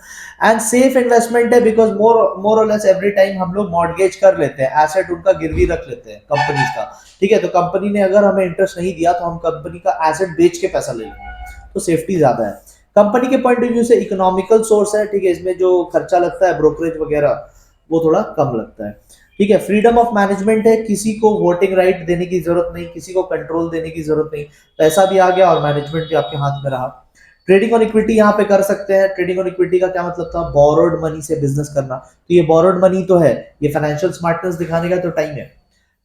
Speaker 1: एंड सेफ इन्वेस्टमेंट है, बिकॉज मोर और लेस एवरी टाइम हम लोग मॉर्गेज कर लेते हैं, एसेट उनका गिरवी रख लेते हैं कंपनी का। ठीक है, तो कंपनी ने अगर हमें इंटरेस्ट नहीं दिया तो हम कंपनी का एसेट बेच के पैसा ले लेंगे, तो सेफ्टी ज्यादा है। कंपनी के पॉइंट ऑफ व्यू से इकोनॉमिकल सोर्स है। ठीक है, इसमें जो खर्चा लगता है ब्रोकरेज वगैरह वो थोड़ा कम लगता है। ठीक है, फ्रीडम ऑफ मैनेजमेंट है, किसी को वोटिंग राइट देने की जरूरत नहीं, किसी को कंट्रोल देने की जरूरत नहीं, पैसा भी आ गया और मैनेजमेंट भी आपके हाथ में रहा। ट्रेडिंग ऑन इक्विटी यहाँ पे कर सकते हैं। ट्रेडिंग ऑन इक्विटी का क्या मतलब था? बोरोड मनी से बिजनेस करना। तो ये बोरोड मनी तो है, ये फाइनेंशियल स्मार्टनेस दिखाने का तो टाइम है।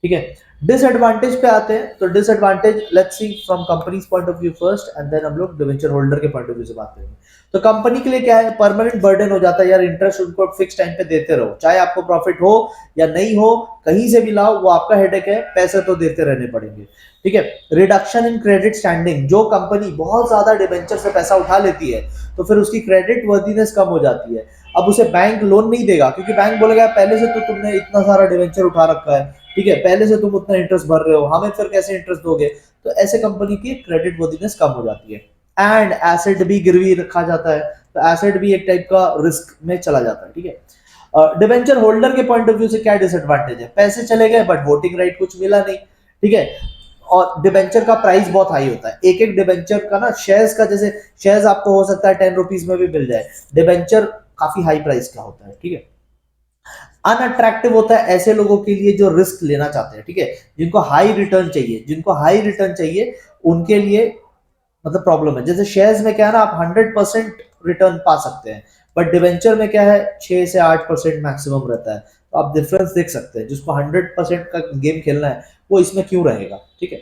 Speaker 1: ठीक है। डिसएडवांटेज पे आते हैं, तो disadvantage let's see from company's point of view first and then हम लोग डिवेंचर होल्डर के पॉइंट ऑफ व्यू से बात करेंगे। तो कंपनी के लिए क्या है, परमानेंट बर्डन हो जाता है यार, इंटरेस्ट उनको फिक्स टाइम पे देते रहो, चाहे आपको प्रॉफिट हो या नहीं हो, कहीं से भी लाओ वो आपका हेडेक है, पैसे तो देते रहने पड़ेंगे। ठीक है। रिडक्शन इन क्रेडिट स्टैंडिंग, जो कंपनी बहुत ज्यादा डिबेंचर से पैसा उठा लेती है तो फिर उसकी क्रेडिट वर्दीनेस कम हो जाती है। अब उसे बैंक लोन नहीं देगा, क्योंकि बैंक बोलेगा पहले से तो तुमने इतना सारा डिबेंचर उठा रखा है, ठीक है, पहले से तुम उतना इंटरेस्ट भर रहे हो, हमें फिर कैसे इंटरेस्ट दोगे। तो ऐसे कंपनी की क्रेडिट वर्दीनेस कम हो जाती है। एंड एसेट भी गिरवी रखा जाता है, तो एसेट भी एक टाइप का रिस्क में चला जाता है। ठीक है। डिबेंचर होल्डर के पॉइंट ऑफ व्यू से क्या डिसएडवांटेज है, पैसे चले गए बट वोटिंग राइट कुछ मिला नहीं। ठीक है। और डिबेंचर का प्राइस बहुत हाई होता है, एक एक डिबेंचर का ना, शेयर्स का, जैसे शेयर्स आपको हो सकता है 10 रुपीज में भी मिल जाए, डिबेंचर काफी हाई प्राइस का होता है। ठीक है। अनअट्रैक्टिव होता है ऐसे लोगों के लिए जो रिस्क लेना चाहते हैं, ठीक है, जिनको हाई रिटर्न चाहिए, जिनको हाई रिटर्न चाहिए उनके लिए मतलब प्रॉब्लम है। जैसे शेयर्स में क्या है ना, आप 100% रिटर्न पा सकते हैं, बट डिवेंचर में क्या है, 6 से 8% मैक्सिमम रहता है। तो आप डिफरेंस देख सकते हैं, जिसको 100% का गेम खेलना है वो इसमें क्यों रहेगा। ठीक है।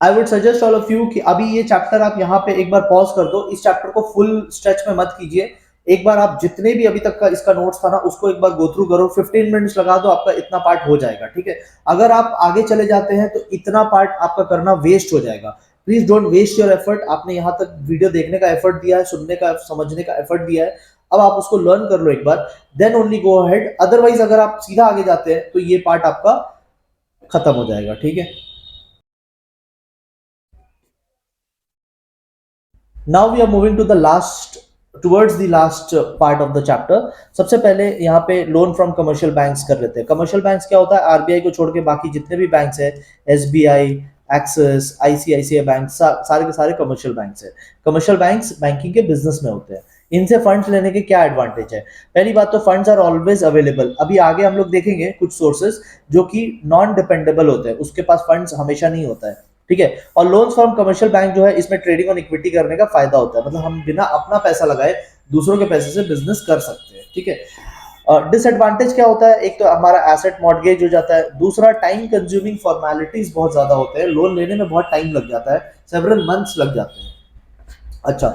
Speaker 1: I would suggest all of you कि अभी ये चैप्टर आप यहाँ पे एक बार पॉज कर दो, इस चैप्टर को फुल स्ट्रेच में मत कीजिए, एक बार आप जितने भी अभी तक का इसका नोट्स था ना उसको एक बार गो थ्रू करो, 15 मिनट्स लगा दो, आपका इतना पार्ट हो जाएगा। ठीक है। अगर आप आगे चले जाते हैं तो इतना पार्ट आपका करना वेस्ट हो जाएगा। Please don't waste your effort, आपने यहाँ तक वीडियो देखने का एफर्ट दिया है, सुनने का समझने का एफर्ट दिया है, अब आप उसको लर्न कर लो एक बार, then only go ahead. Otherwise अगर आप सीधा आगे जाते हैं तो ये पार्ट आपका खत्म हो जाएगा। ठीक है। Now we are moving to the last, towards the last part of the chapter. सबसे पहले यहाँ पे लोन फ्रॉम कमर्शियल बैंक्स कर लेते हैं। कमर्शियल बैंक्स क्या होता है, आरबीआई को छोड़ के बाकी जितने भी बैंक्स है, एसबीआई, एक्सिस, आईसीआईसीआई बैंक, सारे के सारे कमर्शियल बैंक्स है। कमर्शियल बैंक्स बैंकिंग के बिजनेस में होते हैं। इनसे फंड्स लेने के क्या एडवांटेज है, पहली बात तो फंड्स आर ऑलवेज अवेलेबल। अभी आगे हम लोग देखेंगे कुछ सोर्सेज जो कि नॉन डिपेंडेबल होते हैं, उसके पास फंड्स हमेशा नहीं होता है। ठीक है। और लोन्स फ्रॉम कमर्शियल बैंक जो है, इसमें ट्रेडिंग और इक्विटी करने का फायदा होता है, मतलब हम बिना अपना पैसा लगाए दूसरों के पैसे से बिजनेस कर सकते हैं। ठीक है। डिसएडवांटेज क्या होता है, एक तो हमारा एसेट मॉर्गेज हो जाता है, दूसरा टाइम कंज्यूमिंग फॉर्मेलिटीज बहुत ज्यादा होते हैं, लोन लेने में बहुत टाइम लग जाता है, सेवरल मंथ्स लग जाते हैं। अच्छा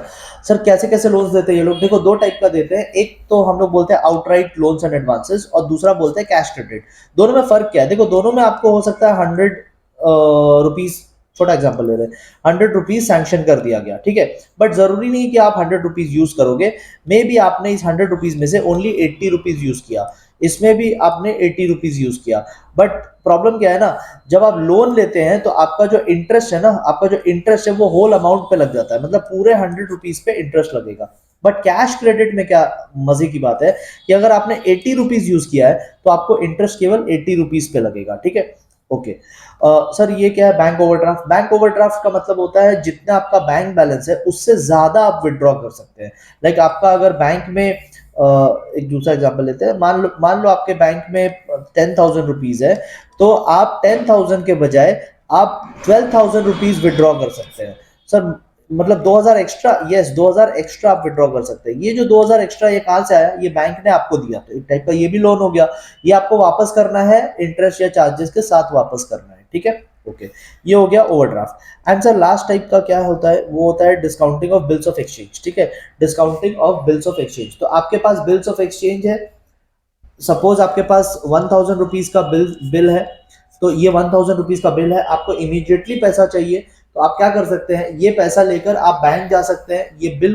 Speaker 1: सर, कैसे कैसे लोन्स देते हैं ये लोग, देखो दो टाइप का देते हैं, एक तो हम लोग बोलते हैं आउटराइट लोन्स एंड एडवांसेस, और दूसरा बोलते हैं कैश क्रेडिट। दोनों में फर्क क्या है, देखो दोनों में आपको हो सकता है 100 रुपीज, छोटा एग्जांपल ले रहे हैं, 100 रुपीज सैंक्शन कर दिया गया, ठीक है, बट जरूरी नहीं कि आप 100 रुपीज यूज करोगे, मे बी आपने इस 100 रुपीज में से ओनली 80 रुपीज यूज किया, इसमें भी आपने 80 रुपीज यूज किया। बट प्रॉब्लम क्या है ना, जब आप लोन लेते हैं तो आपका जो इंटरेस्ट है ना, आपका जो इंटरेस्ट है वो होल अमाउंट पे लग जाता है, मतलब पूरे 100 रुपीज पे इंटरेस्ट लगेगा। बट कैश क्रेडिट में क्या मजे की बात है कि अगर आपने 80 रुपीज यूज किया है तो आपको इंटरेस्ट केवल 80 रुपीज पे लगेगा। ठीक है। ओके। सर ये क्या है बैंक ओवरड्राफ्ट, बैंक ओवरड्राफ्ट का मतलब होता है जितना आपका बैंक बैलेंस है उससे ज्यादा आप विड्रॉ कर सकते हैं। लाइक आपका अगर बैंक में एक दूसरा एग्जांपल लेते हैं, मान लो आपके बैंक में 10,000 रुपीज है, तो आप 10,000 के बजाय आप 12,000 रुपीज विड्रॉ कर सकते हैं। सर मतलब 2,000 एक्स्ट्रा, यस 2,000 एक्स्ट्रा आप विड्रॉ कर सकते हैं। ये जो 2,000 एक्स्ट्रा ये कहां से आया, ये बैंक ने आपको दिया, तो एक टाइप का ये भी लोन हो गया, ये आपको वापस करना है, इंटरेस्ट या चार्जेस के साथ वापस करना है। ठीक है। ओके। ये हो गया overdraft. And sir last type का क्या होता है, वो होता है discounting of bills of exchange. ठीक है। Discounting of bills of exchange, तो आपके पास बिल्स ऑफ एक्सचेंज है, सपोज आपके पास 1,000 रुपीज का बिल है, तो ये 1,000 रुपीज का बिल है, आपको इमीडिएटली पैसा चाहिए, तो आप क्या कर सकते हैं, ये पैसा लेकर आप बैंक जा सकते हैं, ये बिल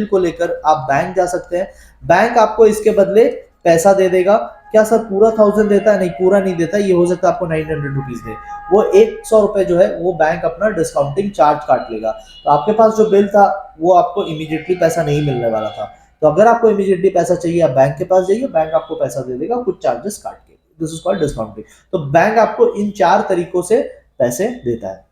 Speaker 1: को लेकर आप बैंक जा सकते हैं, बैंक आपको इसके बदले पैसा दे देगा। क्या सर पूरा 1,000 देता है, नहीं पूरा नहीं देता, ये हो सकता है आपको 900 रुपीज दे, वो 100 रुपए जो है वो बैंक अपना डिस्काउंटिंग चार्ज काट लेगा। तो आपके पास जो बिल था वो आपको इमीडिएटली पैसा नहीं मिलने वाला था, तो अगर आपको इमीडिएटली पैसा चाहिए आप बैंक के पास जाइए, बैंक आपको पैसा दे देगा कुछ चार्जेस काट के, दिस इज कॉल्ड डिस्काउंटिंग। तो बैंक आपको इन 4 तरीकों से पैसे देता है।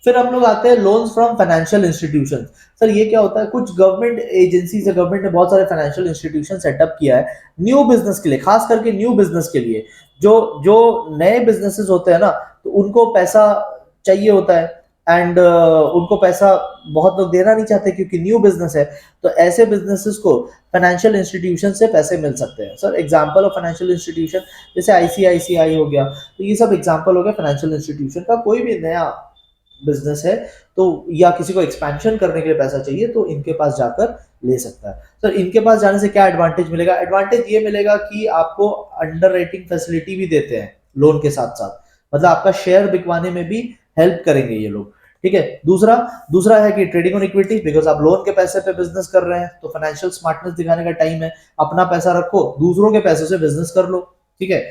Speaker 1: फिर हम लोग आते हैं loans from financial institution. Sir ये क्या होता है, कुछ गवर्नमेंट एजेंसी से, गवर्नमेंट ने बहुत सारे फाइनेंशियल इंस्टीट्यूशन सेटअप किया है न्यू बिजनेस के लिए, खास करके न्यू बिजनेस के लिए, जो जो नए बिजनेसेस होते हैं ना, तो उनको पैसा चाहिए होता है, एंड उनको पैसा बहुत लोग देना नहीं चाहते क्योंकि न्यू बिजनेस है। तो ऐसे बिजनेसेस को फाइनेंशियल इंस्टीट्यूशन से पैसे मिल सकते हैं। Sir example of financial institution जैसे आईसीआईसीआई हो गया, तो ये सब एग्जांपल हो गया फाइनेंशियल इंस्टीट्यूशन का। कोई भी नया बिजनेस है तो या किसी को एक्सपेंशन करने के लिए पैसा चाहिए तो इनके पास जाकर ले सकता है। सर इनके पास जाने से क्या एडवांटेज मिलेगा? एडवांटेज ये मिलेगा कि आपको अंडर राइटिंग फैसिलिटी भी देते हैं लोन के साथ साथ, मतलब आपका शेयर बिकवाने में भी हेल्प करेंगे ये लोग। ठीक है। दूसरा दूसरा है कि ट्रेडिंग ऑन इक्विटी, बिकॉज आप लोन के पैसे पे बिजनेस कर रहे हैं तो फाइनेंशियल स्मार्टनेस दिखाने का टाइम है। अपना पैसा रखो, दूसरों के पैसे से बिजनेस कर लो। ठीक है।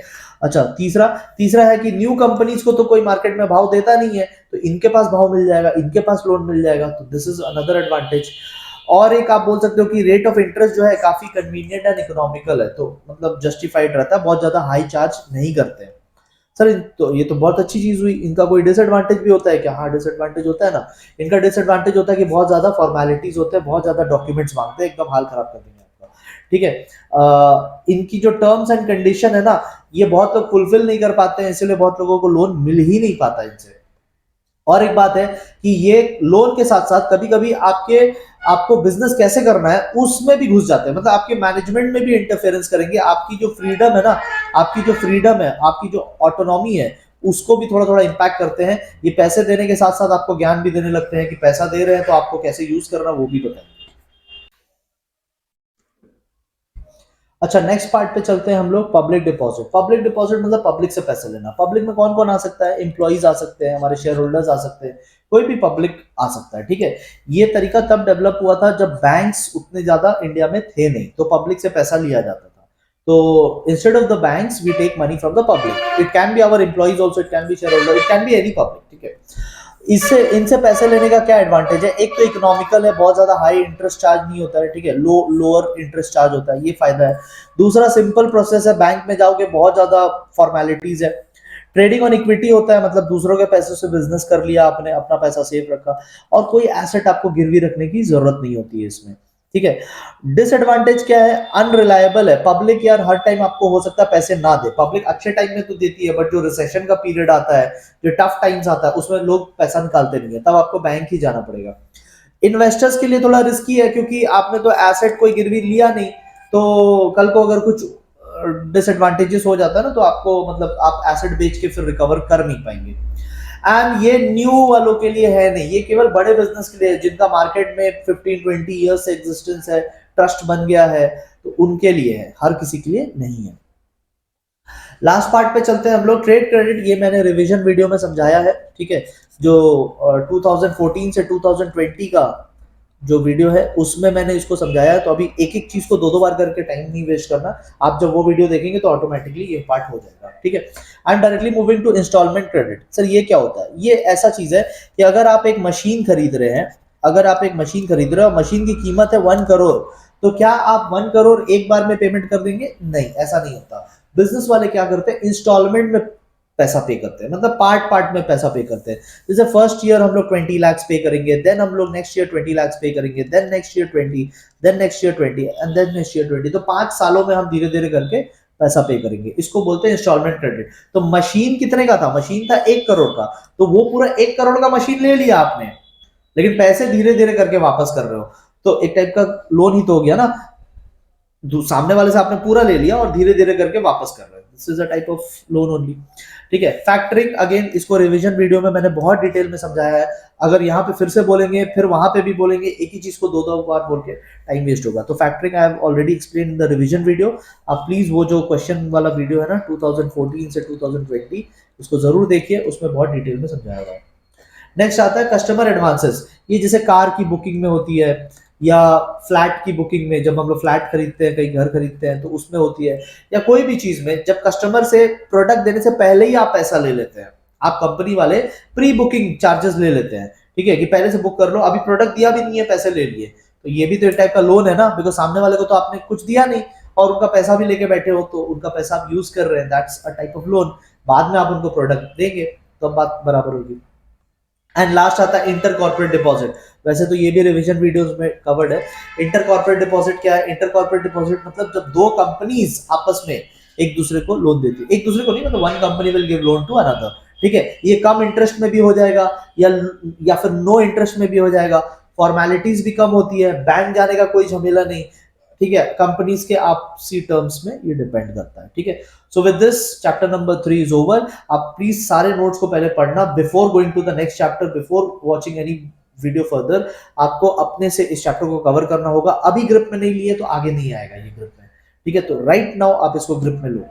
Speaker 1: अच्छा, तीसरा तीसरा है कि न्यू कंपनीज को तो कोई मार्केट में भाव देता नहीं है, तो इनके पास भाव मिल जाएगा, इनके पास लोन मिल जाएगा, तो दिस इज अनदर एडवांटेज। और एक आप बोल सकते हो कि रेट ऑफ इंटरेस्ट जो है काफी कन्वीनियंट एंड इकोनॉमिकल है, तो मतलब जस्टिफाइड रहता है, बहुत ज्यादा हाई चार्ज नहीं करते हैं। सर तो ये तो बहुत अच्छी चीज हुई। इनका कोई डिसएडवांटेज भी होता है क्या? हाँ, डिसएडवांटेज होता है ना। इनका डिसएडवांटेज होता है कि बहुत ज्यादा फॉर्मेलिटीज होते हैं, बहुत ज्यादा डॉक्यूमेंट्स मांगते हैं, एकदम हाल खराब कर देंगे आपका। ठीक है। इनकी जो टर्म्स एंड कंडीशन है ना, ये बहुत लोग फुलफिल नहीं कर पाते हैं, इसलिए बहुत लोगों को लोन मिल ही नहीं पाता इनसे। और एक बात है कि ये लोन के साथ साथ कभी कभी आपको बिजनेस कैसे करना है उसमें भी घुस जाते हैं, मतलब आपके मैनेजमेंट में भी इंटरफेरेंस करेंगे। आपकी जो फ्रीडम है ना, आपकी जो फ्रीडम है, आपकी जो ऑटोनॉमी है, उसको भी थोड़ा थोड़ा इंपैक्ट करते हैं। ये पैसे देने के साथ साथ आपको ज्ञान भी देने लगते हैं कि पैसा दे रहे हैं तो आपको कैसे यूज करना वो भी बताएंगे। अच्छा, नेक्स्ट पार्ट पे चलते हैं हम लोग, पब्लिक डिपॉजिट। पब्लिक डिपॉजिट मतलब पब्लिक से पैसे लेना। पब्लिक में कौन कौन आ सकता है? एम्प्लॉइज आ सकते हैं, हमारे शेयर होल्डर्स आ सकते हैं, कोई भी पब्लिक आ सकता है। ठीक है। ये तरीका तब डेवलप हुआ था जब बैंक्स उतने ज्यादा इंडिया में थे नहीं, तो पब्लिक से पैसा लिया जाता था। तो instead of the banks we take money from the public. It can be our employees also, it can be share holder, it can be any public. ठीक है। इससे इनसे पैसे लेने का क्या एडवांटेज है? एक तो इकोनॉमिकल है, बहुत ज्यादा हाई इंटरेस्ट चार्ज नहीं होता है। ठीक है। लोअर इंटरेस्ट चार्ज होता है, ये फायदा है। दूसरा सिंपल प्रोसेस है, बैंक में जाओगे बहुत ज्यादा फॉर्मेलिटीज है। ट्रेडिंग ऑन इक्विटी होता है, मतलब दूसरों के पैसों से बिजनेस कर लिया आपने, अपना पैसा सेफ रखा, और कोई एसेट आपको गिरवी रखने की जरूरत नहीं होती है इसमें। ठीक है। डिसएडवांटेज क्या है? अनरिलायबल है। पब्लिक यार हर टाइम आपको हो सकता है पैसे ना दे। पब्लिक अच्छे टाइम में तो देती है, बट जो रिसेशन का पीरियड आता है, जो टफ टाइम्स आता है, उसमें लोग पैसा निकालते नहीं है, तब आपको बैंक ही जाना पड़ेगा। इन्वेस्टर्स के लिए थोड़ा रिस्की है क्योंकि आपने तो एसेट कोई गिरवी लिया नहीं, तो कल को अगर कुछ डिसएडवांटेजेस हो जाता है ना, तो आपको मतलब आप एसेट बेच के फिर रिकवर कर नहीं पाएंगे। एंड ये न्यू वालों के लिए है नहीं, ये केवल बड़े बिजनेस के लिए है, जिनका मार्केट में 15-20 ईयर्स से एग्जिस्टेंस है, ट्रस्ट बन गया है, तो उनके लिए है, हर किसी के लिए नहीं है। लास्ट पार्ट पे चलते हैं हम लोग, ट्रेड क्रेडिट। ये मैंने रिवीजन वीडियो में समझाया है। ठीक है। जो 2014 से 2020 का जो वीडियो है उसमें मैंने इसको समझाया है, तो अभी एक एक चीज को दो दो बार करके टाइम नहीं वेस्ट करना। आप जब वो वीडियो देखेंगे तो ऑटोमेटिकली ये पार्ट हो जाएगा। ठीक है। I am directly moving to instalment credit. Sir ये क्या होता है? ये ऐसा चीज है कि अगर आप एक मशीन खरीद रहे हैं, अगर आप एक मशीन खरीद रहे हो, मशीन की कीमत है 1 करोड़, तो क्या आप 1 करोड़ एक बार में पेमेंट कर देंगे? नहीं, ऐसा नहीं होता। बिजनेस वाले क्या करते हैं? इंस्टॉलमेंट में पैसा पे करते हैं, मतलब पार्ट पार्ट में पैसा पे करते हैं। जैसे फर्स्ट ईयर हम लोग 20 लाख पे करेंगे, देन हम लोग नेक्स्ट ईयर 20 लाख पे करेंगे, then next year 20, then next year 20 and then next year 20। तो 5 सालों में हम धीरे धीरे करके पैसा पे करेंगे, इसको बोलते हैं इंस्टॉलमेंट क्रेडिट। तो मशीन कितने का था? मशीन था 1 करोड़ का, तो वो पूरा 1 करोड़ का मशीन ले लिया आपने, लेकिन पैसे धीरे धीरे करके वापस कर रहे हो, तो एक टाइप का लोन ही तो हो गया ना। सामने वाले से आपने पूरा ले लिया और धीरे धीरे करके वापस कर रहे हैं। This is a type of loan only. ठीक है। फैक्टरिंग, अगेन इसको रिवीजन वीडियो में मैंने बहुत डिटेल में समझाया है। अगर यहाँ पे फिर से बोलेंगे फिर वहां पे भी बोलेंगे, एक ही चीज को दो दो बार बोल के टाइम वेस्ट होगा। तो factoring I have already explain in the revision video. आप प्लीज वो जो क्वेश्चन वाला वीडियो है ना 2014 से 2020, उसको जरूर देखिए, उसमें बहुत डिटेल में समझाया हुआ है। नेक्स्ट आता है कस्टमर एडवांसेस। ये जैसे कार की बुकिंग में होती है, या फ्लैट की बुकिंग में, जब हम लोग फ्लैट खरीदते हैं, कहीं घर खरीदते हैं, तो उसमें होती है, या कोई भी चीज में जब कस्टमर से प्रोडक्ट देने से पहले ही आप पैसा ले लेते हैं। आप कंपनी वाले प्री बुकिंग चार्जेस ले लेते हैं। ठीक है, कि पहले से बुक कर लो, अभी प्रोडक्ट दिया भी नहीं है, पैसे ले लिए, तो ये भी तो एक टाइप का लोन है ना, बिकॉज सामने वाले को तो आपने कुछ दिया नहीं और उनका पैसा भी लेके बैठे हो, तो उनका पैसा आप यूज कर रहे हैं, that's a type of loan. बाद में आप उनको प्रोडक्ट देंगे तो बात बराबर होगी। एंड लास्ट आता है इंटर कॉर्पोरेट डिपॉजिट। वैसे तो ये भी रिवीजन वीडियोस में कवर्ड है। इंटर कॉर्पोरेट डिपॉजिट क्या है? इंटर कॉर्पोरेट डिपॉजिट मतलब जब दो कंपनीज आपस में एक दूसरे को लोन देती है, एक दूसरे को नहीं, मतलब one company will give loan to another. ठीक है, ये कम इंटरेस्ट में भी हो जाएगा या फिर नो इंटरेस्ट में भी हो जाएगा, फॉर्मेलिटीज भी कम होती है, बैंक जाने का कोई झमेला नहीं, ठीक है, कंपनीज के आपसी टर्म्स में ये डिपेंड करता है, ठीक है। So with this chapter number 3 is over. आप प्लीज सारे नोट्स को पहले पढ़ना before going to the next chapter, before watching any video further. आपको अपने से इस चैप्टर को कवर करना होगा, अभी ग्रिप में नहीं लिए तो आगे नहीं आएगा ये ग्रिप में, ठीक है। तो राइट नाउ आप इसको ग्रिप में लो।